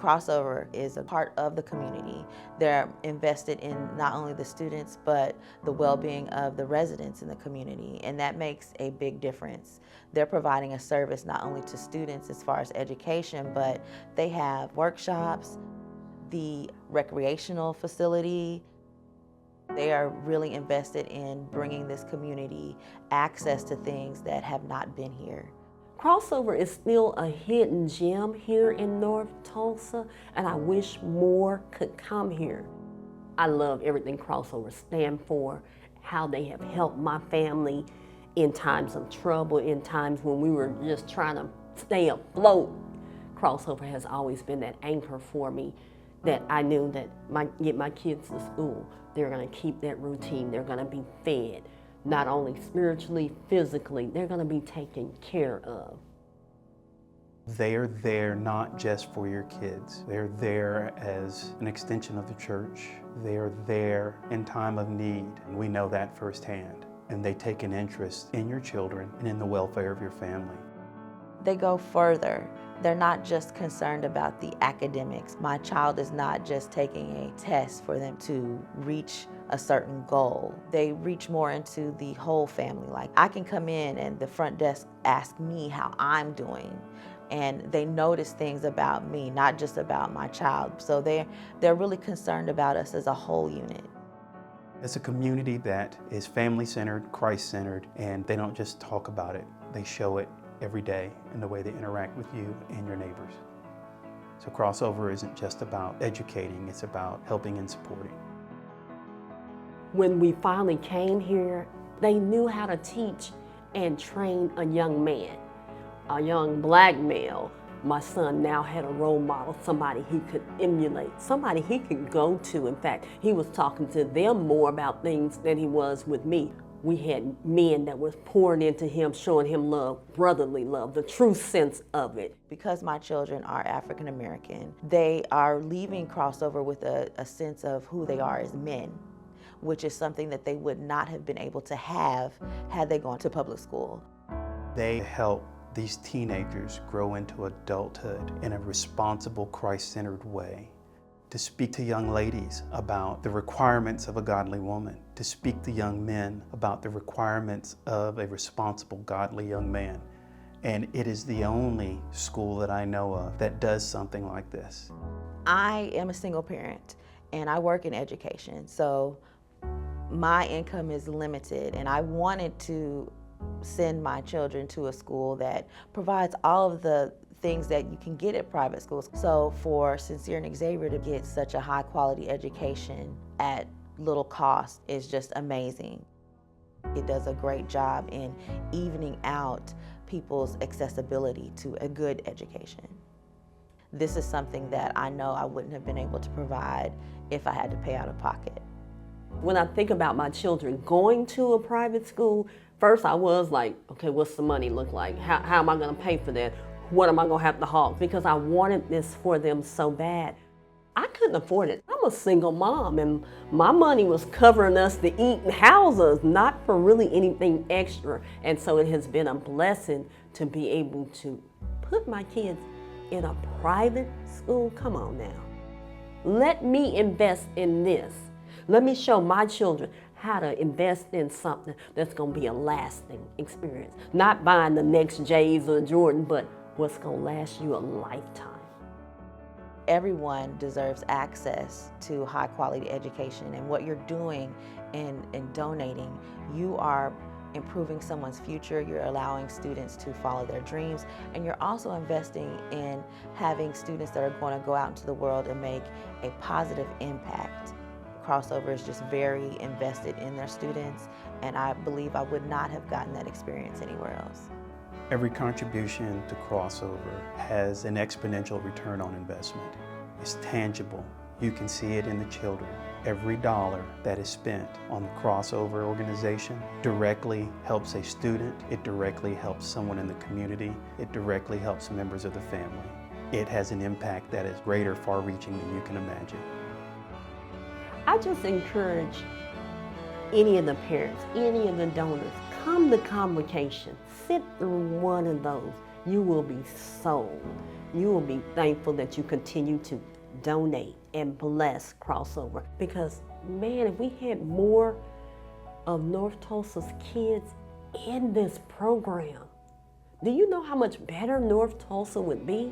Crossover is a part of the community. They're invested in not only the students, but the well-being of the residents in the community, and that makes a big difference. They're providing a service not only to students as far as education, but they have workshops, the recreational facility. They are really invested in bringing this community access to things that have not been here. Crossover is still a hidden gem here in North Tulsa, and I wish more could come here. I love everything Crossover stands for, how they have helped my family in times of trouble, in times when we were just trying to stay afloat. Crossover has always been that anchor for me, that I knew that get my kids to school, they're gonna keep that routine, they're gonna be fed. Not only spiritually, physically, they're going to be taken care of. They are there not just for your kids. They're there as an extension of the church. They are there in time of need, and we know that firsthand. And they take an interest in your children and in the welfare of your family. They go further. They're not just concerned about the academics. My child is not just taking a test for them to reach a certain goal. They reach more into the whole family. Like, I can come in and the front desk ask me how I'm doing, and they notice things about me, not just about my child. So they're really concerned about us as a whole unit. It's a community that is family-centered, Christ-centered, and they don't just talk about it, they show it every day in the way they interact with you and your neighbors. So Crossover isn't just about educating, it's about helping and supporting. When we finally came here, they knew how to teach and train a young man, a young black male. My son now had a role model, somebody he could emulate, somebody he could go to. In fact, he was talking to them more about things than he was with me. We had men that was pouring into him, showing him love, brotherly love, the true sense of it. Because my children are African American, they are leaving Crossover with a sense of who they are as men, which is something that they would not have been able to have had they gone to public school. They help these teenagers grow into adulthood in a responsible, Christ-centered way. To speak to young ladies about the requirements of a godly woman, to speak to young men about the requirements of a responsible, godly young man. And it is the only school that I know of that does something like this. I am a single parent and I work in education, so my income is limited, and I wanted to send my children to a school that provides all of the things that you can get at private schools. So for Sincere and Xavier to get such a high quality education at little cost is just amazing. It does a great job in evening out people's accessibility to a good education. This is something that I know I wouldn't have been able to provide if I had to pay out of pocket. When I think about my children going to a private school, first I was like, okay, what's the money look like? How am I gonna pay for that? What am I gonna have to haul? Because I wanted this for them so bad. I couldn't afford it. I'm a single mom, and my money was covering us to eat and house us, not for really anything extra. And so it has been a blessing to be able to put my kids in a private school. Come on now. Let me invest in this. Let me show my children how to invest in something that's gonna be a lasting experience. Not buying the next J's or Jordan, but what's gonna last you a lifetime. Everyone deserves access to high quality education, and what you're doing in donating, you are improving someone's future, you're allowing students to follow their dreams, and you're also investing in having students that are going to go out into the world and make a positive impact. Crossover is just very invested in their students, and I believe I would not have gotten that experience anywhere else. Every contribution to Crossover has an exponential return on investment. It's tangible. You can see it in the children. Every dollar that is spent on the Crossover organization directly helps a student, it directly helps someone in the community, it directly helps members of the family. It has an impact that is greater, far-reaching than you can imagine. I just encourage any of the parents, any of the donors, come to convocation, sit through one of those, you will be sold. You will be thankful that you continue to donate and bless Crossover. Because, man, if we had more of North Tulsa's kids in this program, do you know how much better North Tulsa would be?